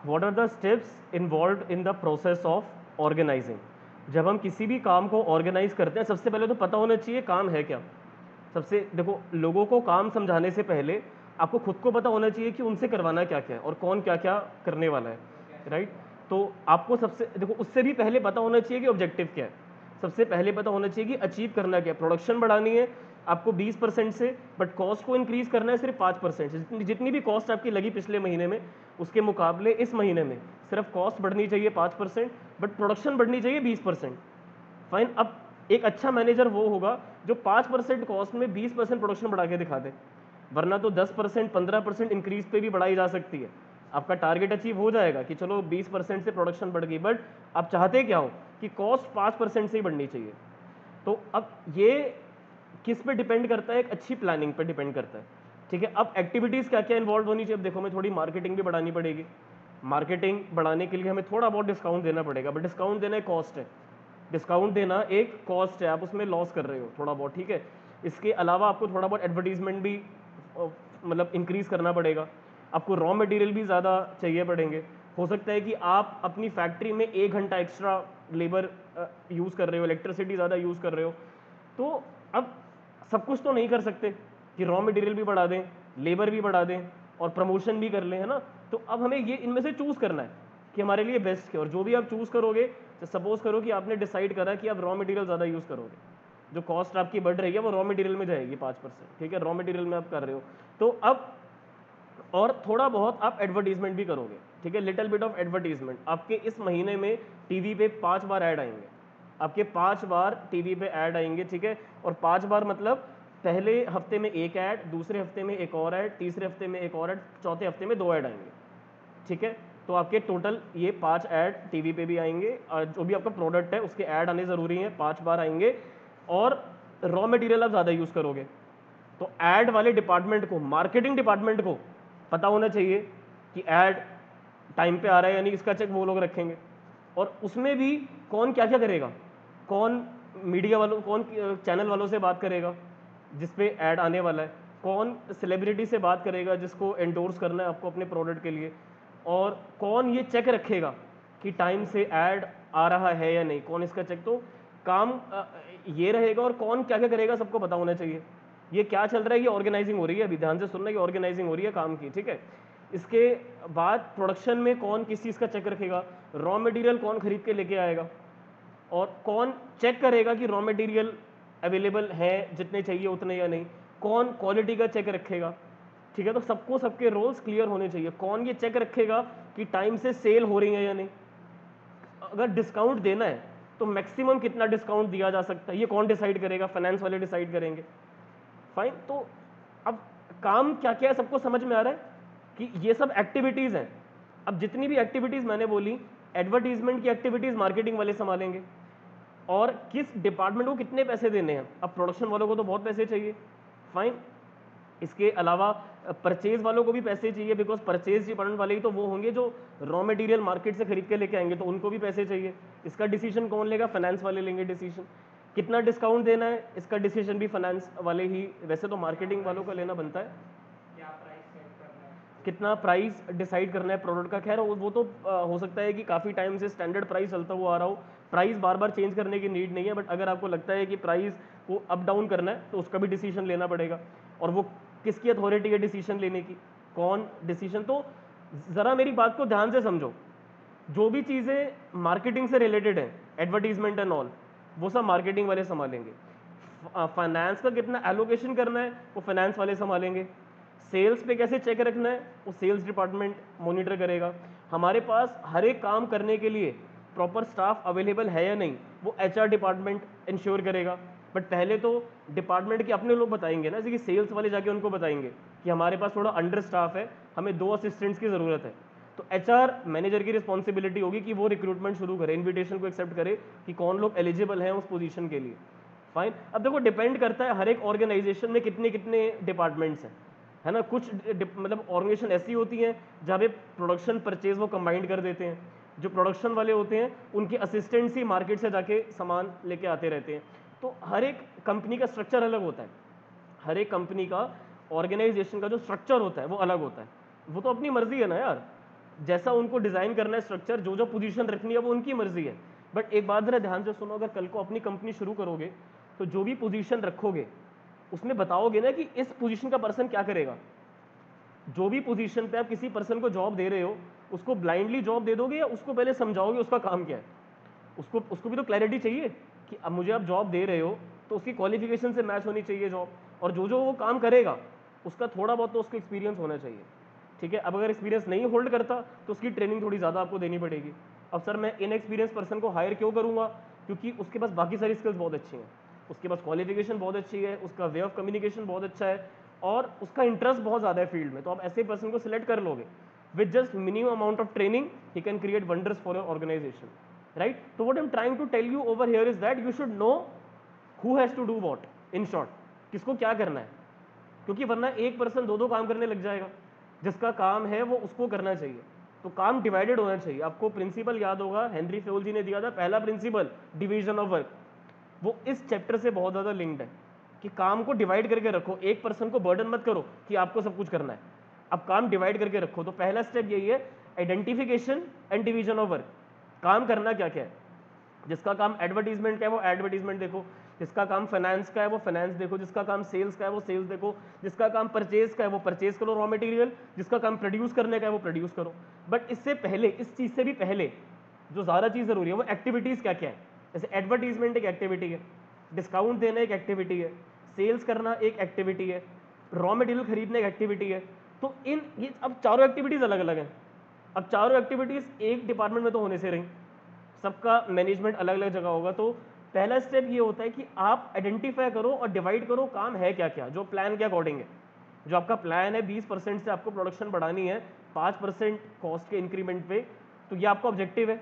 What are the steps involved in the process of organizing. जब हम किसी भी काम को ऑर्गेनाइज करते हैं, सबसे पहले तो पता होना चाहिए काम है क्या। सबसे देखो, लोगों को काम समझाने से पहले आपको खुद को पता होना चाहिए कि उनसे करवाना क्या क्या है और कौन क्या क्या करने वाला है, राइट। तो आपको सबसे देखो, उससे भी पहले पता होना चाहिए कि ऑब्जेक्टिव क्या है। सबसे पहले पता होना चाहिए कि अचीव करना क्या है। प्रोडक्शन बढ़ानी है आपको 20% से, बट कॉस्ट को इंक्रीज करना है सिर्फ 5% से। जितनी भी कॉस्ट आपकी लगी पिछले महीने में, उसके मुकाबले इस महीने में सिर्फ कॉस्ट बढ़नी चाहिए 5%, बट प्रोडक्शन बढ़नी चाहिए 20%। फाइन। अब एक अच्छा मैनेजर वो होगा जो 5% कॉस्ट में 20% प्रोडक्शन बढ़ा के दिखा दे, वरना तो 10% 15% इंक्रीज पे भी बढ़ाई जा सकती है। आपका टारगेट अचीव हो जाएगा कि चलो 20% से प्रोडक्शन बढ़ गई, बट आप चाहते क्या हो कि कॉस्ट 5% से ही बढ़नी चाहिए। तो अब ये किस पे डिपेंड करता है, एक अच्छी प्लानिंग पे डिपेंड करता है, ठीक है। अब एक्टिविटीज़ क्या क्या इन्वॉल्व होनी चाहिए। अब देखो, हमें थोड़ी मार्केटिंग भी बढ़ानी पड़ेगी। मार्केटिंग बढ़ाने के लिए हमें थोड़ा बहुत डिस्काउंट देना पड़ेगा, बट डिस्काउंट देना एक कॉस्ट है। डिस्काउंट देना एक कॉस्ट है, आप उसमें लॉस कर रहे हो थोड़ा बहुत, ठीक है। इसके अलावा आपको थोड़ा बहुत एडवर्टीजमेंट भी मतलब इंक्रीज करना पड़ेगा। आपको रॉ मटेरियल भी ज़्यादा चाहिए पड़ेंगे। हो सकता है कि आप अपनी फैक्ट्री में 1 घंटा एक्स्ट्रा लेबर यूज़ कर रहे हो, इलेक्ट्रिसिटी ज़्यादा यूज़ कर रहे हो। तो अब सब कुछ तो नहीं कर सकते कि रॉ मटेरियल भी बढ़ा दें, लेबर भी बढ़ा दें और प्रमोशन भी कर लें, है ना। तो अब हमें ये इनमें से चूज़ करना है कि हमारे लिए बेस्ट क्या। और जो भी आप चूज़ करोगे, तो सपोज करो कि आपने डिसाइड करा कि आप रॉ मटेरियल ज़्यादा यूज़ करोगे, जो कॉस्ट आपकी बढ़ रही है वो रॉ मटेरियल में जाएगी 5%, ठीक है। रॉ मटेरियल में आप कर रहे हो, तो अब और थोड़ा बहुत आप एडवर्टीजमेंट भी करोगे, ठीक है। Little bit of advertisement. आपके इस महीने में टीवी पे 5 बार ऐड आएंगे, आपके 5 बार टीवी पे ऐड आएंगे, ठीक है। और 5 बार मतलब पहले हफ्ते में एक ऐड, दूसरे हफ्ते में एक और ऐड, तीसरे हफ्ते में एक और ऐड, चौथे हफ्ते में 2 ऐड आएंगे, ठीक है। तो आपके टोटल ये 5 ऐड टीवी पे भी आएंगे, और जो भी आपका प्रोडक्ट है उसके ऐड आने ज़रूरी हैं, 5 बार आएंगे। और रॉ मटेरियल आप ज़्यादा यूज़ करोगे, तो ऐड वाले डिपार्टमेंट को, मार्केटिंग डिपार्टमेंट को पता होना चाहिए कि ऐड टाइम पे आ रहा है, यानी इसका चेक वो लोग रखेंगे। और उसमें भी कौन क्या क्या करेगा, कौन मीडिया वालों, कौन चैनल वालों से बात करेगा जिस पे ऐड आने वाला है, कौन सेलिब्रिटी से बात करेगा जिसको एंडोर्स करना है आपको अपने प्रोडक्ट के लिए, और कौन ये चेक रखेगा कि टाइम से ऐड आ रहा है या नहीं, कौन इसका चेक। तो काम ये रहेगा, और कौन क्या क्या करेगा सबको पता होना चाहिए। ये क्या चल रहा है, ये ऑर्गेनाइजिंग हो रही है, अभी ध्यान से सुनना, ये ऑर्गेनाइजिंग हो रही है काम की, ठीक है। इसके बाद प्रोडक्शन में कौन किस चीज़ का चेक रखेगा, रॉ मटेरियल कौन खरीद के लेके आएगा, और कौन चेक करेगा कि रॉ मटेरियल अवेलेबल है जितने चाहिए उतने या नहीं, कौन क्वालिटी का चेक रखेगा, ठीक है। तो सबको सबके रोल्स क्लियर होने चाहिए। कौन ये चेक रखेगा कि टाइम से सेल हो रही है या नहीं। अगर डिस्काउंट देना है तो मैक्सिमम कितना डिस्काउंट दिया जा सकता है, ये कौन डिसाइड करेगा, फाइनेंस वाले डिसाइड करेंगे। फाइन। तो अब काम क्या क्या है सबको समझ में आ रहा है कि ये सब एक्टिविटीज़ हैं। अब जितनी भी एक्टिविटीज़ मैंने बोली, एडवर्टीजमेंट की एक्टिविटीज़ मार्केटिंग वाले संभालेंगे, और किस डिपार्टमेंट को कितने पैसे देने हैं। अब प्रोडक्शन वालों को तो बहुत पैसे चाहिए, फाइन। इसके अलावा परचेज वालों को भी पैसे चाहिए, बिकॉज परचेज डिपार्टमेंट वाले ही तो वो होंगे जो रॉ मटेरियल मार्केट से खरीद के लेके आएंगे, तो उनको भी पैसे चाहिए। इसका डिसीजन कौन लेगा, फाइनेंस वाले लेंगे डिसीजन। कितना डिस्काउंट देना है, इसका डिसीजन भी फाइनेंस वाले ही, वैसे तो मार्केटिंग वालों का लेना बनता है। कितना प्राइस डिसाइड करना है प्रोडक्ट का, खैर वो तो हो सकता है कि काफ़ी टाइम से स्टैंडर्ड प्राइस चलता हुआ आ रहा हो, प्राइस बार बार चेंज करने की नीड नहीं है। बट अगर आपको लगता है कि प्राइस को अप डाउन करना है, तो उसका भी डिसीजन लेना पड़ेगा। और वो किसकी अथॉरिटी है डिसीजन लेने की, कौन डिसीजन। तो ज़रा मेरी बात को ध्यान से समझो, जो भी चीज़ें मार्केटिंग से रिलेटेड है, एडवर्टीजमेंट एंड ऑल, वो सब मार्केटिंग वाले संभालेंगे। फाइनेंस का कितना एलोकेशन करना है, वो फाइनेंस वाले संभालेंगे। सेल्स पे कैसे चेक रखना है, वो सेल्स डिपार्टमेंट मॉनिटर करेगा। हमारे पास हर एक काम करने के लिए प्रॉपर स्टाफ अवेलेबल है या नहीं, वो एचआर डिपार्टमेंट इंश्योर करेगा। बट पहले तो डिपार्टमेंट के अपने लोग बताएंगे ना, जैसे कि सेल्स वाले जाके उनको बताएंगे कि हमारे पास थोड़ा अंडर स्टाफ है, हमें 2 असिस्टेंट्स की ज़रूरत है। तो एचआर मैनेजर की रिस्पॉन्सिबिलिटी होगी कि वो रिक्रूटमेंट शुरू करे, इन्विटेशन को एक्सेप्ट करे कि कौन लोग एलिजिबल हैं उस पोजीशन के लिए। फाइन। अब देखो, डिपेंड करता है हर एक ऑर्गेनाइजेशन में कितने कितने डिपार्टमेंट्स हैं, है ना। कुछ मतलब ऑर्गेनाइजेशन ऐसी होती हैं जहाँ पे प्रोडक्शन परचेज वो कंबाइंड कर देते हैं। जो प्रोडक्शन वाले होते हैं उनके असिस्टेंट्स ही मार्केट से जाके सामान लेके आते रहते हैं। तो हर एक कंपनी का स्ट्रक्चर अलग होता है, हर एक कंपनी का ऑर्गेनाइजेशन का जो स्ट्रक्चर होता है वो अलग होता है। वो तो अपनी मर्जी है ना यार, जैसा उनको डिजाइन करना है स्ट्रक्चर, जो जो पोजीशन रखनी है वो उनकी मर्जी है। बट एक बात जरा ध्यान से सुनो, अगर कल को अपनी कंपनी शुरू करोगे तो जो भी पोजीशन रखोगे उसमें बताओगे ना कि इस पोजीशन का पर्सन क्या करेगा। जो भी पोजीशन पे आप किसी पर्सन को जॉब दे रहे हो, उसको ब्लाइंडली जॉब दे दोगे या उसको पहले समझाओगे उसका काम क्या है। उसको भी तो क्लैरिटी चाहिए कि अब मुझे आप जॉब दे रहे हो तो उसकी क्वालिफिकेशन से मैच होनी चाहिए जॉब, और जो जो वो काम करेगा उसका थोड़ा बहुत तो उसको एक्सपीरियंस होना चाहिए। ठीक है, अब अगर एक्सपीरियंस नहीं होल्ड करता तो उसकी ट्रेनिंग थोड़ी ज़्यादा आपको देनी पड़ेगी। अब सर मैं इनएक्सपीरियंस पर्सन को हायर क्यों करूँगा, क्योंकि उसके पास बाकी सारी स्किल्स बहुत अच्छी हैं, उसके पास क्वालिफिकेशन बहुत अच्छी है, उसका वे ऑफ कम्युनिकेशन बहुत अच्छा है और उसका इंटरेस्ट बहुत ज़्यादा है फील्ड में, तो आप ऐसे पर्सन को सिलेक्ट कर लोगे। With just minimum amount of training he can create wonders for your organisation, right. तो what I am trying to tell you over here is that you should know who has to do what, in short किसको क्या करना है, क्योंकि वरना एक person दो दो काम करने लग जाएगा। जिसका काम है वो उसको करना चाहिए, तो काम डिवाइडेड होना चाहिए। आपको प्रिंसिपल याद होगा, हेनरी फेउल जी ने दिया था पहला प्रिंसिपल, डिवीजन ऑफ वर्क। वो इस चैप्टर से बहुत ज़्यादा लिंक्ड है कि काम को डिवाइड करके रखो, एक पर्सन को बर्डन मत करो कि आपको सब कुछ करना है, अब काम डिवाइड करके रखो। तो पहला स्टेप यही है, identification and division of work. काम करना क्या क्या है, जिसका काम एडवर्टीजमेंट का है वो एडवर्टीजमेंट देखो, जिसका काम फाइनेंस का है वो फाइनेंस देखो, जिसका काम सेल्स का है वो सेल्स देखो, जिसका काम परचेज का है वो परचेज करो रॉ मटेरियल, जिसका काम प्रोड्यूस करने का है वो प्रोड्यूस करो। बट इससे पहले, इस चीज़ से भी पहले जो ज़्यादा चीज़ ज़रूरी है वो एक्टिविटीज़ क्या क्या है। जैसे एडवर्टीजमेंट एक एक्टिविटी है, डिस्काउंट देना एक एक्टिविटी है, सेल्स करना एक एक्टिविटी है, रॉ मटेरियल खरीदना एक एक्टिविटी है। तो ये अब चारों एक्टिविटीज़ अलग अलग हैं। अब चारों एक्टिविटीज़ एक डिपार्टमेंट में तो होने से रही, सबका मैनेजमेंट अलग अलग जगह होगा। तो पहला स्टेप ये होता है कि आप आइडेंटिफाई करो और डिवाइड करो काम है क्या क्या, जो प्लान के अकॉर्डिंग है। जो आपका प्लान है 20% से आपको प्रोडक्शन बढ़ानी है 5% कॉस्ट के इंक्रीमेंट पे, तो ये आपका ऑब्जेक्टिव है।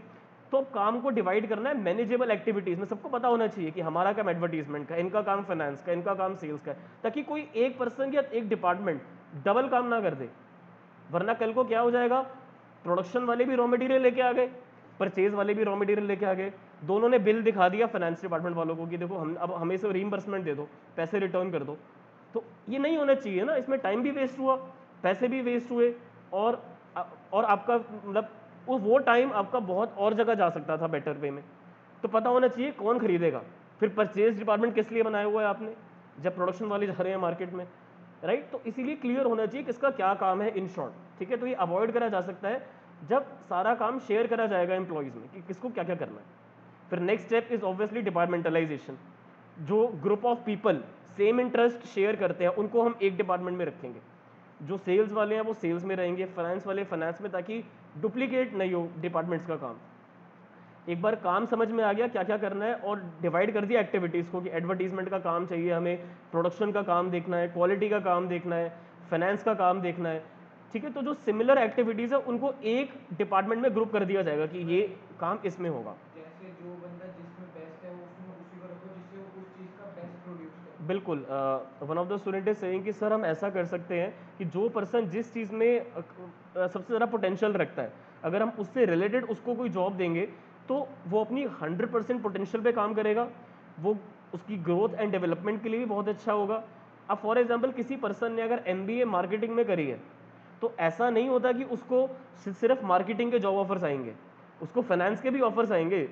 तो काम को डिवाइड करना है मैनेजेबल एक्टिविटीज में। सबको पता होना चाहिए कि हमारा काम एडवर्टीजमेंट का, इनका काम फाइनेंस का, इनका काम सेल्स का है, ताकि कोई एक पर्सन या एक डिपार्टमेंट डबल काम ना कर दे। वरना कल को क्या हो जाएगा, प्रोडक्शन वाले भी रॉ मटेरियल लेके आ गए, परचेज वाले भी रॉ मटेरियल लेके आ गए, दोनों ने बिल दिखा दिया फाइनेंस डिपार्टमेंट वालों को कि देखो हम अब हमें से रीइंबर्समेंट दे दो, पैसे रिटर्न कर दो। तो ये नहीं होना चाहिए ना, इसमें टाइम भी वेस्ट हुआ, पैसे भी वेस्ट हुए, और आपका मतलब वो टाइम आपका बहुत और जगह जा सकता था बेटर वे में। तो पता होना चाहिए कौन खरीदेगा। फिर परचेज डिपार्टमेंट किस लिए बनाया हुआ है आपने, जब प्रोडक्शन वाले जा रहे हैं मार्केट में, राइट। तो इसीलिए क्लियर होना चाहिए किसका क्या काम है इन शॉर्ट, ठीक है। तो ये अवॉइड करा जा सकता है जब सारा काम शेयर करा जाएगा एम्प्लॉयज़ में कि किसको क्या क्या करना है। फिर next step is obviously departmentalisation. जो group of people same interest share करते हैं उनको हम एक डिपार्टमेंट में रखेंगे। जो सेल्स वाले हैं वो सेल्स में रहेंगे, फाइनेंस वाले फाइनेंस में, ताकि डुप्लीकेट नहीं हो डिपार्टमेंट्स का काम। एक बार काम समझ में आ गया क्या क्या करना है और डिवाइड कर दिया एक्टिविटीज़ को कि एडवर्टीजमेंट का काम चाहिए हमें, प्रोडक्शन का काम देखना है, क्वालिटी का काम देखना है, फाइनेंस का काम देखना है, ठीक है। तो जो सिमिलर एक्टिविटीज़ है उनको एक डिपार्टमेंट में ग्रुप कर दिया जाएगा कि ये काम इसमें होगा। जैसे जो बंदा जिसमें बेस्ट है वो उसमें उसी को रखो जिससे वो उस चीज़ का बेस्ट प्रोड्यूस करे। बिल्कुल, one of the student is saying कि सर हम ऐसा कर सकते हैं कि जो पर्सन जिस चीज़ में सबसे ज़्यादा पोटेंशियल रखता है, अगर हम उससे रिलेटेड उसको कोई जॉब देंगे तो वो अपनी 100% पोटेंशियल पे काम करेगा, वो उसकी ग्रोथ एंड डेवलपमेंट के लिए भी बहुत अच्छा होगा। अब फॉर एग्जांपल किसी पर्सन ने अगर MBA मार्केटिंग में करी है, तो ऐसा नहीं होता कि उसको सिर्फ मार्केटिंग के जॉब ऑफर्स आएंगे, उसको फाइनेंस के भी ऑफर्स आएंगे,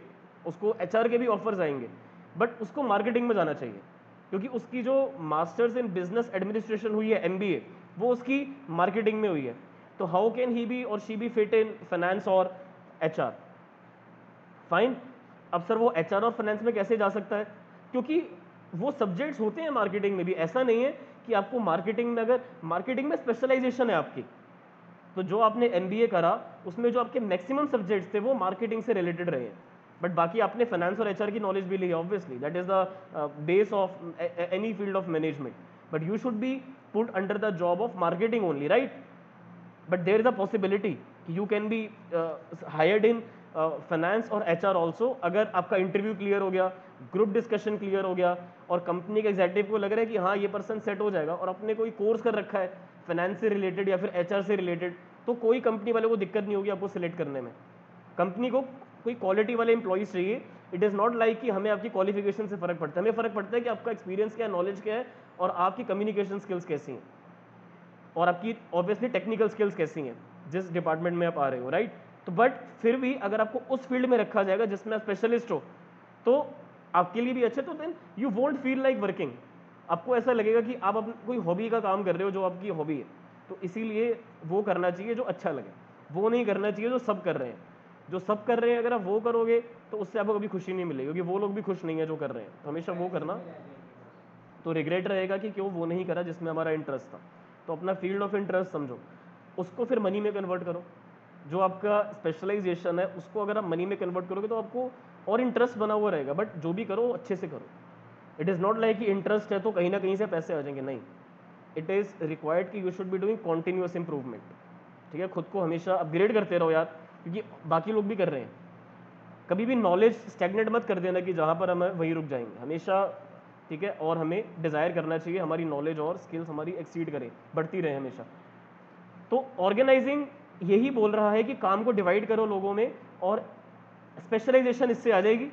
उसको HR के भी ऑफर्स आएंगे, बट उसको मार्केटिंग में जाना चाहिए, क्योंकि उसकी जो मास्टर्स इन बिजनेस एडमिनिस्ट्रेशन हुई है MBA, वो उसकी मार्केटिंग में हुई है। तो हाउ कैन ही बी और she be fit in finance और HR? फाइन। अब सर वो HR और फाइनेंस में कैसे जा सकता है, क्योंकि वो सब्जेक्ट्स होते हैं मार्केटिंग में भी। ऐसा नहीं है कि आपको मार्केटिंग में, अगर मार्केटिंग में स्पेशलाइजेशन है आपकी, तो जो आपने MBA करा उसमें जो आपके मैक्सिमम सब्जेक्ट्स थे वो मार्केटिंग से रिलेटेड रहे हैं, बट बाकी आपने फाइनेंस और HR की नॉलेज भी ली है, obviously that is the base of any field of management, but you should be put under the job of marketing only, right. But there is a possibility कि you can be hired in finance और HR also, अगर आपका interview clear हो गया, group discussion clear हो गया, और company के एग्जीक्यूटिव को लग रहा है कि हाँ ये पर्सन सेट हो जाएगा, और अपने कोई कोर्स कर रखा है फाइनेंस से रिलेटेड या फिर HR से रिलेटेड, तो कोई कंपनी वाले को दिक्कत नहीं होगी आपको सिलेक्ट करने में। कंपनी को कोई क्वालिटी वाले एम्प्लॉइज चाहिए। इट इज़ नॉट लाइक कि हमें आपकी क्वालिफिकेशन से फ़र्क पड़ता है, हमें फ़र्क पड़ता है कि आपका एक्सपीरियंस क्या है, नॉलेज क्या है, और आपकी कम्युनिकेशन स्किल्स कैसी हैं, और आपकी ऑब्वियसली टेक्निकल स्किल्स कैसी हैं। जिस डिपार्टमेंट में आप आ रहे हो, राइट। तो बट फिर भी अगर आपको उस फील्ड में रखा जाएगा जिसमें आप स्पेशलिस्ट हो तो आपके लिए भी अच्छा, तो then you won't feel like working. आपको ऐसा लगेगा कि आप अपनी कोई हॉबी का काम कर रहे हो जो आपकी हॉबी है। तो इसीलिए वो करना चाहिए जो अच्छा लगे, वो नहीं करना चाहिए जो सब कर रहे हैं। जो सब कर रहे हैं अगर आप वो करोगे तो उससे आपको कभी खुशी नहीं मिलेगी, क्योंकि वो लोग भी खुश नहीं है जो कर रहे हैं। तो हमेशा वो करना, तो रिग्रेट रहेगा कि क्यों वो नहीं करा जिसमें हमारा इंटरेस्ट था। तो अपना फील्ड ऑफ इंटरेस्ट समझो, उसको फिर मनी में कन्वर्ट करो। जो आपका स्पेशलाइजेशन है उसको अगर आप मनी में कन्वर्ट करोगे तो आपको और इंटरेस्ट बना हुआ रहेगा। बट जो भी करो अच्छे से करो। इट इज़ नॉट लाइक कि इंटरेस्ट है तो कहीं ना कहीं से पैसे आ जाएंगे, नहीं। इट इज़ रिक्वायर्ड कि you should be doing continuous improvement. ठीक है, खुद को हमेशा अपग्रेड करते रहो यार, क्योंकि बाकी लोग भी कर रहे हैं। कभी भी नॉलेज स्टैग्नेट मत कर देना कि जहाँ पर हम वहीं रुक जाएंगे हमेशा। ठीक है, और हमें डिज़ायर करना चाहिए हमारी नॉलेज और स्किल्स हमारी एक्सीड करें, बढ़ती रहे हमेशा। तो ऑर्गेनाइजिंग यही बोल रहा है कि काम को डिवाइड करो लोगों में, और स्पेशलाइजेशन इससे आ जाएगी।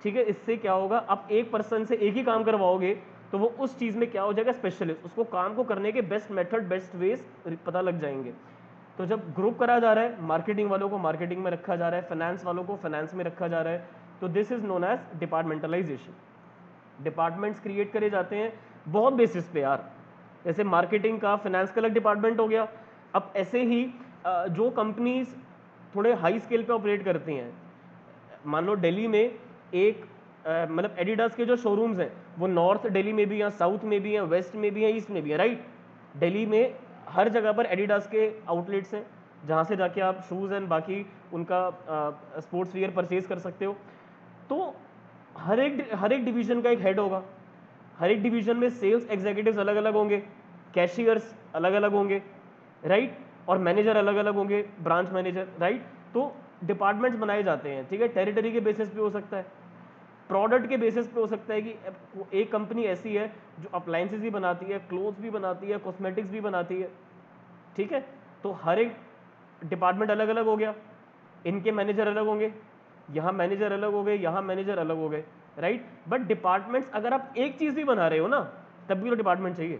ठीक है, इससे क्या होगा, आप एक पर्सन से एक ही काम करवाओगे तो वो उस चीज़ में क्या हो जाएगा, स्पेशलिस्ट। उसको काम को करने के बेस्ट मेथड, बेस्ट वेज पता लग जाएंगे। तो जब ग्रुप करा जा रहा है, मार्केटिंग वालों को मार्केटिंग में रखा जा रहा है, फाइनेंस वालों को फाइनेंस में रखा जा रहा है, तो this is known as departmentalization. Departments create करे जाते हैं बहुत बेसिस पे यार। जैसे मार्केटिंग का, फाइनेंस का अलग डिपार्टमेंट हो गया। अब ऐसे ही जो कंपनीज थोड़े हाई स्केल पे ऑपरेट करती हैं, मान लो दिल्ली में एक मतलब एडिडास के जो शोरूम्स हैं वो नॉर्थ दिल्ली में भी हैं, साउथ में भी हैं, वेस्ट में भी हैं, ईस्ट में भी हैं, राइट। दिल्ली में हर जगह पर एडिडास के आउटलेट्स हैं जहाँ से जाके आप शूज़ एंड बाकी उनका स्पोर्ट्स वियर परचेज कर सकते हो। तो हर एक डिवीजन का एक हेड होगा। हर एक डिवीजन में सेल्स एग्जीक्यूटिव्स अलग अलग होंगे, कैशियर्स अलग अलग होंगे, राइट, और मैनेजर अलग अलग होंगे, ब्रांच मैनेजर, राइट। तो डिपार्टमेंट्स बनाए जाते हैं। ठीक है, टेरिटरी के बेसिस पे हो सकता है, प्रोडक्ट के बेसिस पे हो सकता है कि एक कंपनी ऐसी है जो अप्लायंसेस भी बनाती है, क्लोथ्स भी बनाती है, कॉस्मेटिक्स भी बनाती है। ठीक है, तो हर एक डिपार्टमेंट अलग अलग हो गया, इनके मैनेजर अलग होंगे, यहाँ मैनेजर अलग हो गए, यहाँ मैनेजर अलग हो गए, राइट। बट डिपार्टमेंट्स, अगर आप एक चीज़ भी बना रहे हो ना तब भी तो डिपार्टमेंट चाहिए।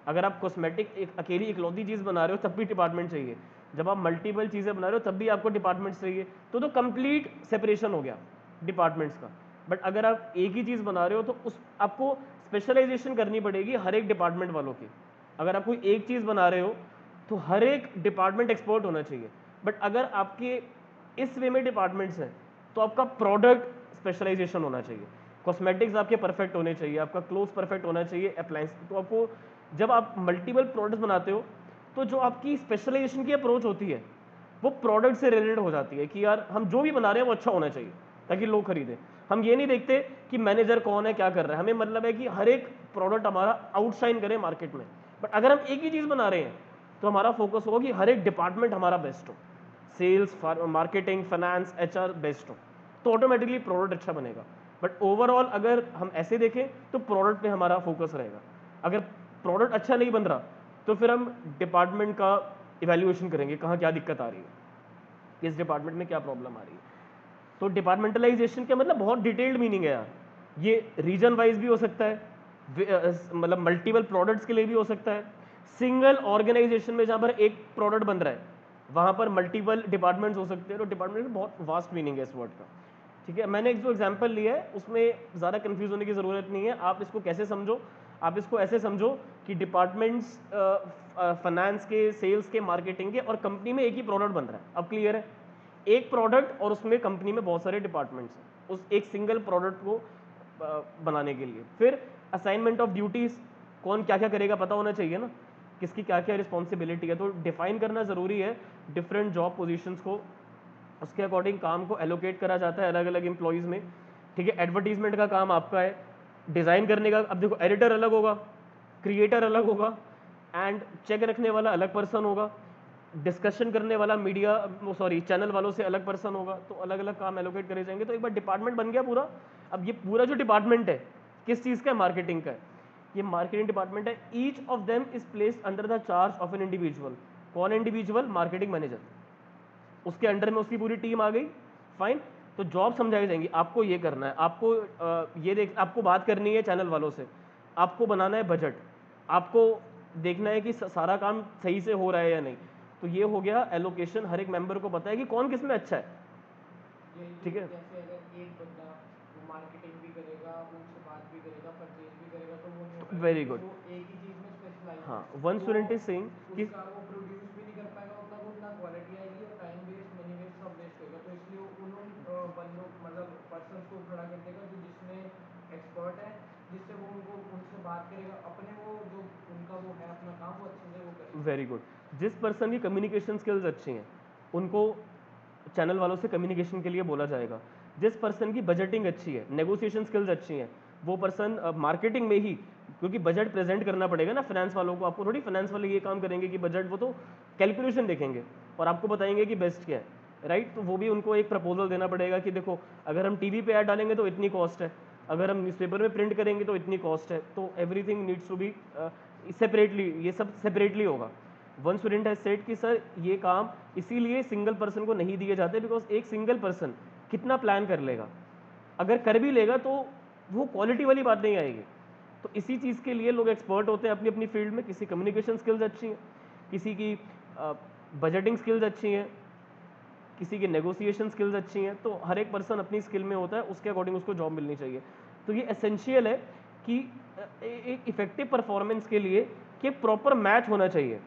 अगर आप कॉस्मेटिक एक अकेली इकलौती चीज़ बना रहे हो तब भी डिपार्टमेंट चाहिए। जब आप मल्टीपल चीज़ें बना रहे हो तब भी आपको डिपार्टमेंट्स चाहिए। तो कंप्लीट सेपरेशन हो गया डिपार्टमेंट्स का। बट अगर आप एक ही चीज़ बना रहे हो तो उस आपको स्पेशलाइजेशन करनी पड़ेगी हर एक डिपार्टमेंट वालों की। अगर आप कोई एक चीज़ बना रहे हो तो हर एक डिपार्टमेंट एक्सपर्ट होना चाहिए। बट अगर आपके इस वे में डिपार्टमेंट्स हैं तो आपका प्रोडक्ट स्पेशलाइजेशन होना चाहिए। कॉस्मेटिक्स आपके परफेक्ट होने चाहिए, आपका क्लोथ्स परफेक्ट होना चाहिए, अप्लायंस। तो आपको जब आप मल्टीपल प्रोडक्ट्स बनाते हो तो जो आपकी स्पेशलाइजेशन की अप्रोच होती है वो प्रोडक्ट से रिलेटेड हो जाती है कि यार हम जो भी बना रहे हैं वो अच्छा होना चाहिए ताकि लोग खरीदें। हम ये नहीं देखते कि मैनेजर कौन है, क्या कर रहा है, हमें मतलब है कि हर एक प्रोडक्ट हमारा आउटशाइन करे मार्केट में। बट अगर हम एक ही चीज़ बना रहे हैं तो हमारा फोकस होगा कि हर एक डिपार्टमेंट हमारा बेस्ट हो, sales, marketing, finance, HR best हो, तो ऑटोमेटिकली प्रोडक्ट अच्छा बनेगा। बट ओवरऑल अगर हम ऐसे देखें तो प्रोडक्ट पे हमारा फोकस रहेगा। अगर प्रोडक्ट अच्छा नहीं बन रहा तो फिर हम डिपार्टमेंट का इवैल्यूएशन करेंगे, कहाँ क्या दिक्कत आ रही है, किस डिपार्टमेंट में क्या प्रॉब्लम आ रही है। तो डिपार्टमेंटलाइजेशन का मतलब बहुत डिटेल्ड मीनिंग है यार। ये रीजन वाइज भी हो सकता है, मतलब मल्टीपल प्रोडक्ट्स के लिए भी हो सकता है। सिंगल ऑर्गेनाइजेशन में जहाँ पर एक प्रोडक्ट बन रहा है वहाँ पर मल्टीपल डिपार्टमेंट्स हो सकते हैं। तो डिपार्टमेंट में बहुत वास्ट मीनिंग है इस वर्ड का। ठीक है, मैंने एक जो एग्जांपल लिया है उसमें ज़्यादा कंफ्यूज होने की ज़रूरत नहीं है। आप इसको कैसे समझो, आप इसको ऐसे समझो कि डिपार्टमेंट्स फाइनेंस के, सेल्स के, मार्केटिंग के, और कंपनी में एक ही प्रोडक्ट बन रहा है। अब क्लियर है, एक प्रोडक्ट और उसमें कंपनी में बहुत सारे डिपार्टमेंट्स हैं उस एक सिंगल प्रोडक्ट को बनाने के लिए। फिर असाइनमेंट ऑफ ड्यूटीज़, कौन क्या क्या करेगा पता होना चाहिए ना, किसकी क्या क्या रिस्पॉन्सिबिलिटी है। तो डिफाइन करना ज़रूरी है डिफरेंट जॉब पोजीशंस को, उसके अकॉर्डिंग काम को एलोकेट करा जाता है अलग अलग एम्प्लॉयज़ में। ठीक है, एडवर्टीजमेंट का काम आपका है, डिज़ाइन करने का। अब देखो, एडिटर अलग होगा, क्रिएटर अलग होगा, एंड चेक रखने वाला अलग पर्सन होगा, डिस्कशन करने वाला मीडिया चैनल वालों से अलग पर्सन होगा। तो अलग अलग काम एलोकेट करे जाएंगे। तो एक बार डिपार्टमेंट बन गया पूरा। अब ये पूरा जो डिपार्टमेंट है किस चीज़ का है, मार्केटिंग का है। ये मार्केटिंग डिपार्टमेंट है। Each of them is placed under the charge of an individual. कौन इंडिविजुअल, मार्केटिंग मैनेजर, उसके अंडर में उसकी पूरी टीम आ गई। फाइन, तो जॉब समझाई जाएंगी, आपको ये करना है, आपको आपको बात करनी है चैनल वालों से, आपको बनाना है बजट, आपको देखना है कि सारा काम सही से हो रहा है या नहीं। तो ये हो गया एलोकेशन, हर एक मेंबर को पता है कि कौन किस में अच्छा है, यही ठीक है। जैसे अगर एक बंदा वो मार्केटिंग भी करेगा, वो उससे बात भी करेगा, परचेज भी करेगा, तो वो नहीं हो पाएगा वेरी क्योंकि गुड। वो एक ही चीज़ में स्पेशलाइज हाँ, है। वन तो स्टूडेंट इज सेइंग कि उसका वो प्रोड्यूस भी नहीं कर पाएगा उतना, वो ना क्वालिटी आएगी और टाइम वेस्ट, मनी वेस्ट सब वेस्ट होगा। तो इसलिए उन्होंने बंदों मतलब पर्सन को खड़ा कर देगा जो जिसमें एक्सपर्ट है, जिससे वो उनको उनसे बात करेगा, अपने वो जो उनका वो है अपना काम वो अच्छे से वो करेगा। Very good. जिस पर्सन की कम्युनिकेशन स्किल्स अच्छी हैं उनको चैनल वालों से कम्युनिकेशन के लिए बोला जाएगा। जिस पर्सन की बजटिंग अच्छी है, नेगोशिएशन स्किल्स अच्छी हैं, वो पर्सन मार्केटिंग में ही, क्योंकि बजट प्रेजेंट करना पड़ेगा ना फाइनेंस वालों को, आपको थोड़ी फाइनेंस वाले ये काम करेंगे कि बजट, वो तो कैलकुलेशन देखेंगे और आपको बताएंगे कि बेस्ट क्या है, राइट। तो वो भी उनको एक प्रपोजल देना पड़ेगा कि देखो अगर हम टीवी पे ऐड डालेंगे तो इतनी कॉस्ट है, अगर हम न्यूज़पेपर में प्रिंट करेंगे तो इतनी कॉस्ट है, तो everything needs to be separately, ये सब सेपरेटली होगा। वन स्टूडेंट हैज सेड कि सर ये काम इसीलिए सिंगल पर्सन को नहीं दिए जाते, बिकॉज एक सिंगल पर्सन कितना प्लान कर लेगा, अगर कर भी लेगा तो वो क्वालिटी वाली बात नहीं आएगी। तो इसी चीज़ के लिए लोग एक्सपर्ट होते हैं अपनी अपनी फील्ड में, किसी कम्युनिकेशन स्किल्स अच्छी हैं, किसी की बजटिंग स्किल्स अच्छी हैं, किसी की नेगोशिएशन स्किल्स अच्छी हैं। तो हर एक पर्सन अपनी स्किल में होता है, उसके अकॉर्डिंग उसको जॉब मिलनी चाहिए। तो ये एसेंशियल है कि एक इफेक्टिव परफॉर्मेंस के लिए कि प्रॉपर मैच होना चाहिए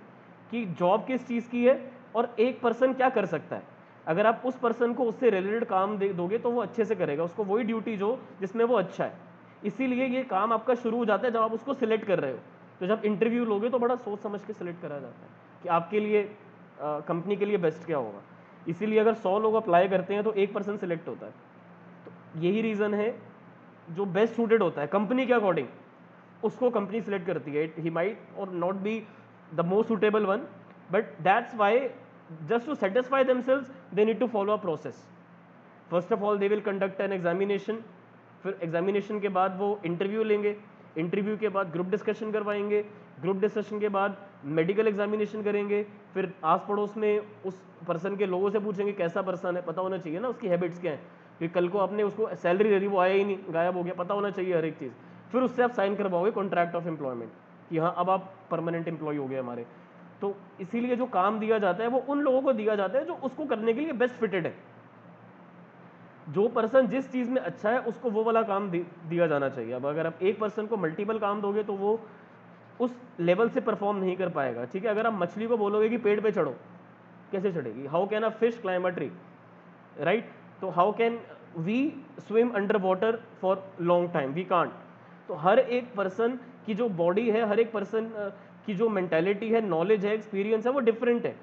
कि जॉब किस चीज़ की है और एक पर्सन क्या कर सकता है। अगर आप उस पर्सन को उससे रिलेटेड काम दे दोगे तो वो अच्छे से करेगा, उसको वही ड्यूटी जो जिसमें वो अच्छा है। इसीलिए ये काम आपका शुरू हो जाता है जब आप उसको सिलेक्ट कर रहे हो। तो जब इंटरव्यू लोगे तो बड़ा सोच समझ के सिलेक्ट करा जाता है कि आपके लिए कंपनी के लिए बेस्ट क्या होगा। इसीलिए अगर 100 लोग अप्लाई करते हैं तो एक पर्सन सिलेक्ट होता है। तो यही रीज़न है, जो बेस्ट सूटेड होता है कंपनी के अकॉर्डिंग उसको कंपनी सिलेक्ट करती है। He might or not be the most suitable one, but that's why just to satisfy themselves they need to follow a process. First of all they will conduct an examination, फिर examination के बाद वो interview लेंगे, interview के बाद group discussion करवाएंगे, group discussion के बाद मेडिकल एग्जामिनेशन करेंगे, फिर आस पड़ोस में उस पर्सन के लोगों से पूछेंगे कैसा पर्सन है, पता होना चाहिए ना उसकी हैबिट्स क्या है, क्योंकि कल को आपने उसको सैलरी दे दी वो आया ही नहीं, गायब हो गया, पता होना चाहिए हर एक चीज़। फिर उससे आप साइन करवाओगे कॉन्ट्रैक्ट ऑफ एम्प्लॉयमेंट कि हाँ अब आप परमानेंट एम्प्लॉय हो गए हमारे। तो इसीलिए जो काम दिया जाता है वो उन लोगों को दिया जाता है जो उसको करने के लिए बेस्ट फिटेड है। जो पर्सन जिस चीज़ में अच्छा है उसको वो वाला काम दिया जाना चाहिए। अब अगर आप एक पर्सन को मल्टीपल काम दोगे तो वो उस लेवल से परफॉर्म नहीं कर पाएगा, ठीक है। अगर आप मछली को बोलोगे कि पेड़ पे चढ़ो, कैसे चढ़ेगी? How can a fish climb a tree, right? तो how can we swim under water for long time? We can't. तो हर एक पर्सन की जो बॉडी है, हर एक पर्सन की जो मेंटेलिटी है, नॉलेज है, एक्सपीरियंस है, वो डिफरेंट है,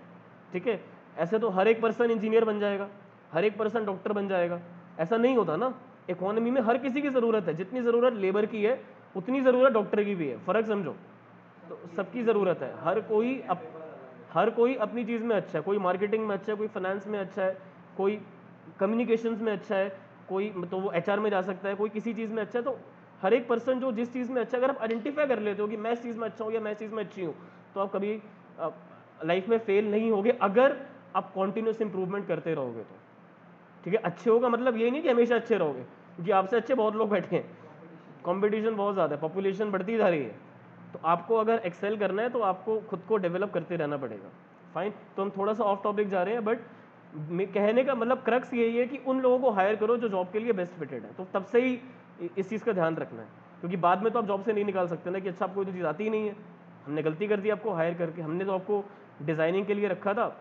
ठीक है। ऐसे तो हर एक पर्सन इंजीनियर बन जाएगा, हर एक पर्सन डॉक्टर बन जाएगा, ऐसा नहीं होता ना। इकोनॉमी में हर किसी की ज़रूरत है, जितनी ज़रूरत लेबर की है उतनी ज़रूरत डॉक्टर की भी है, फ़र्क समझो। तो सबकी ज़रूरत है, हर कोई अपनी चीज़ में अच्छा है, कोई मार्केटिंग में अच्छा है, कोई फाइनेंस में अच्छा है, कोई कम्युनिकेशंस में अच्छा है, कोई तो वो एचआर में जा सकता है, कोई किसी चीज़ में अच्छा है। तो हर एक पर्सन जो जिस चीज़ में अच्छा है, अगर आप आइडेंटिफाई कर लेते हो कि मैं इस चीज़ में अच्छा हूँ या मैं इस चीज़ में अच्छी हूँ, तो आप कभी लाइफ में फेल नहीं होगे अगर आप कॉन्टिन्यूस इंप्रूवमेंट करते रहोगे तो, ठीक है। अच्छे होगा मतलब ये नहीं कि हमेशा अच्छे रहोगे, क्योंकि आपसे अच्छे बहुत लोग बैठे हैं, कंपटीशन बहुत ज़्यादा है, पॉपुलेशन बढ़ती जा रही है। तो आपको अगर एक्सेल करना है तो आपको खुद को डेवलप करते रहना पड़ेगा। फाइन, तो हम थोड़ा सा ऑफ टॉपिक जा रहे हैं, बट कहने का मतलब क्रक्स यही है कि उन लोगों को हायर करो जो जॉब के लिए बेस्ट फिटेड है। तो तब से ही इस चीज़ का ध्यान रखना है, क्योंकि बाद में तो आप जॉब से नहीं निकाल सकते ना कि अच्छा आपको तो चीज़ आती ही नहीं है, हमने गलती कर दी आपको हायर करके। हमने तो आपको डिज़ाइनिंग के लिए रखा था,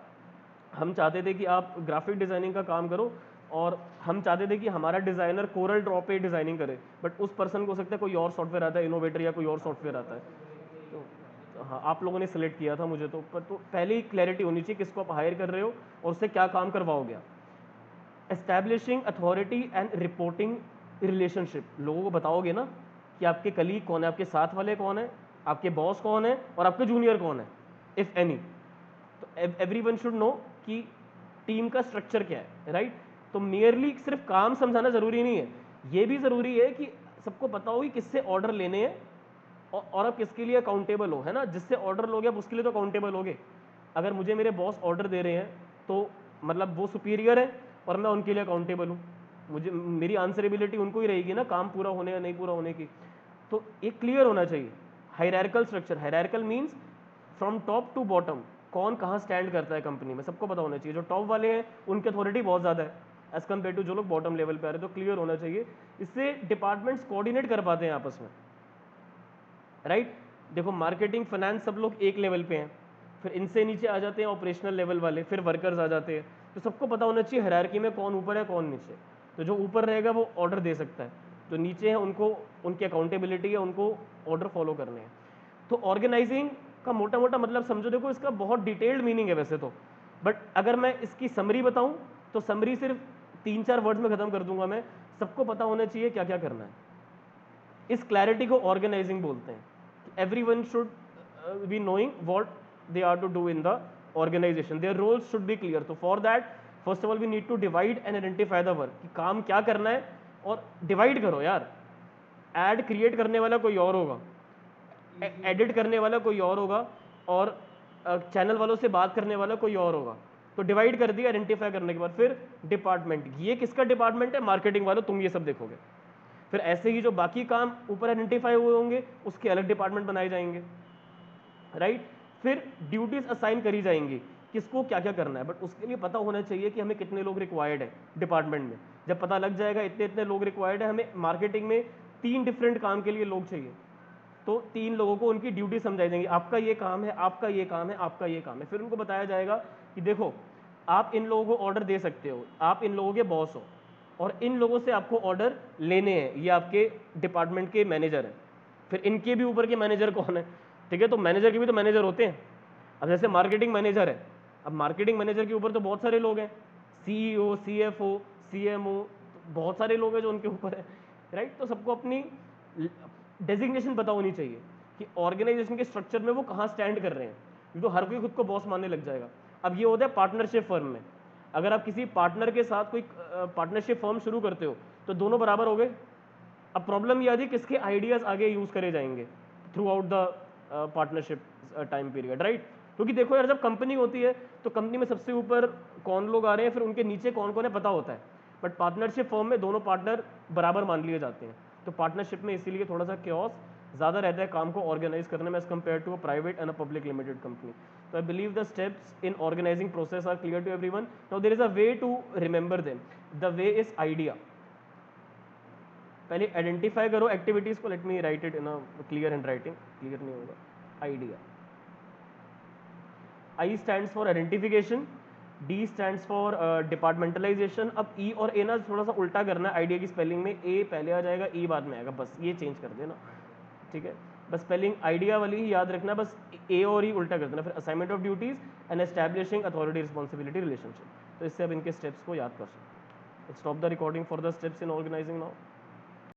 हम चाहते थे कि आप ग्राफिक डिज़ाइनिंग का काम करो, और हम चाहते थे कि हमारा डिज़ाइनर कोरल ड्रॉ पे डिज़ाइनिंग करे, बट उस पर्सन को हो सकता है कोई और सॉफ्टवेयर आता है, इनोवेटर या कोई और सॉफ्टवेयर आता है। तो हाँ, आप लोगों ने सिलेक्ट किया था मुझे, तो पर तो पहले ही क्लैरिटी होनी चाहिए किसको आप हायर कर रहे हो और उससे क्या काम करवाओगे। Establishing authority and reporting relationship, लोगों को बताओगे ना कि आपके कलीग कौन है, आपके साथ वाले कौन है, आपके बॉस कौन है और आपके जूनियर कौन है, इफ़ एनी। तो एवरीवन शुड नो कि टीम का स्ट्रक्चर क्या है, राइट। तो मियरली सिर्फ काम समझाना ज़रूरी नहीं है, ये भी ज़रूरी है कि सबको पता हो कि किससे ऑर्डर लेने हैं और आप किसके लिए अकाउंटेबल हो, है ना। जिससे ऑर्डर लोगे आप उसके लिए तो अकाउंटेबल होगे। अगर मुझे मेरे बॉस ऑर्डर दे रहे हैं तो मतलब वो सुपीरियर है और मैं उनके लिए अकाउंटेबल हूँ, मुझे मेरी आंसरेबिलिटी उनको ही रहेगी ना, काम पूरा होने या नहीं पूरा होने की। तो एक क्लियर होना चाहिए hierarchical structure. Hierarchical means from top to bottom, कौन कहाँ स्टैंड करता है कंपनी में, सबको पता होना चाहिए। जो टॉप वाले हैं उनकी अथॉरिटी बहुत ज़्यादा है एज कम्पेयर टू जो लोग बॉटम लेवल पे आ रहे हैं, तो क्लियर होना चाहिए। इससे डिपार्टमेंट्स कोऑर्डिनेट कर पाते हैं आपस में, राइट। देखो मार्केटिंग, फाइनेंस सब लोग एक लेवल पे हैं, फिर इनसे नीचे आ जाते हैं ऑपरेशनल लेवल वाले, फिर वर्कर्स आ जाते हैं। तो सबको पता होना चाहिए हायरार्की में कौन ऊपर है कौन नीचे। तो जो ऊपर रहेगा वो ऑर्डर दे सकता है, जो नीचे है उनको उनकी अकाउंटेबिलिटी है, उनको ऑर्डर फॉलो करने हैं। तो ऑर्गेनाइजिंग का मोटा मोटा मतलब समझो, देखो इसका बहुत डिटेल्ड मीनिंग है वैसे तो, बट अगर मैं इसकी समरी बताऊं तो समरी सिर्फ 3-4 वर्ड्स में खत्म कर दूंगा मैं। सबको पता होना चाहिए क्या क्या करना है। इस क्लैरिटी को ऑर्गेनाइजिंग बोलते हैं। Everyone should be knowing what they are to do in the organization, their roles should be clear. So for that first of all we need to divide and identify the work, कि काम क्या करना है, और divide करो यार। Add create करने वाला कोई और होगा, एडिट करने वाला कोई और होगा, और चैनल वालों से बात करने वाला कोई और होगा। तो डिवाइड कर दिया आइडेंटिफाई करने के बाद, फिर डिपार्टमेंट, ये किसका डिपार्टमेंट है, मार्केटिंग वालों, तुम ये सब देखोगे। फिर ऐसे ही जो बाकी काम ऊपर आइडेंटिफाई हुए होंगे उसके अलग डिपार्टमेंट बनाए जाएंगे, राइट। फिर ड्यूटीज असाइन करी जाएंगी, किसको क्या क्या करना है, बट उसके लिए पता होना चाहिए कि हमें कितने लोग रिक्वायर्ड है डिपार्टमेंट में। जब पता लग जाएगा इतने इतने लोग रिक्वायर्ड है, हमें मार्केटिंग में 3 डिफरेंट काम के लिए लोग चाहिए, तो 3 लोगों को उनकी ड्यूटी समझाई जाएंगी, आपका ये काम है, आपका ये काम है, आपका ये काम है। फिर उनको बताया जाएगा कि देखो आप इन लोगों को ऑर्डर दे सकते हो, आप इन लोगों के बॉस हो, और इन लोगों से आपको ऑर्डर लेने हैं, ये आपके डिपार्टमेंट के मैनेजर हैं। फिर इनके भी ऊपर के मैनेजर कौन है, ठीक है, तो मैनेजर के भी तो मैनेजर होते हैं। अब जैसे मार्केटिंग मैनेजर है, अब मार्केटिंग मैनेजर के ऊपर तो बहुत सारे लोग हैं, सीईओ, सीएफओ, सीएमओ, बहुत सारे लोग हैं जो उनके ऊपर है, राइट। तो सबको अपनी डेजिग्नेशन पता होनी चाहिए कि ऑर्गेनाइजेशन के स्ट्रक्चर में वो कहाँ स्टैंड कर रहे हैं, तो हर कोई खुद को बॉस मानने लग जाएगा। अब ये होता है पार्टनरशिप फर्म में, अगर आप किसी पार्टनर के साथ कोई पार्टनरशिप फर्म शुरू करते हो तो दोनों बराबर हो गए। अब प्रॉब्लम ये आती है किसके आइडियाज आगे यूज करे जाएंगे through out the partnership time period, right. क्योंकि देखो यार, जब कंपनी होती है तो कंपनी में सबसे ऊपर कौन लोग आ रहे हैं, फिर उनके नीचे कौन कौन है पता होता है, बट पार्टनरशिप फर्म में दोनों पार्टनर बराबर मान लिए जाते हैं। तो पार्टनरशिप में इसीलिए थोड़ा सा क्योस ज़्यादा रहता है काम को ऑर्गेनाइज करने में as compared to a private and a public limited company. तो I believe the steps in organising process are clear to everyone. Now there is a way to remember them. The way is idea. पहले identify करो activities को, let me write it in a clear hand writing, clear नहीं होगा। Idea, I stands for identification, D stands for departmentalisation. अब E और ए ना थोड़ा सा उल्टा करना है, आइडिया की स्पेलिंग में ए पहले आ जाएगा, ई बाद में आएगा, बस ये चेंज कर देना, ठीक है। बस स्पेलिंग आइडिया वाली ही याद रखना, बस ए और ई उल्टा कर देना। फिर assignment of duties and establishing authority responsibility relationship. तो इससे अब इनके स्टेप्स को याद कर सकते। Stop the recording for the steps in organizing now.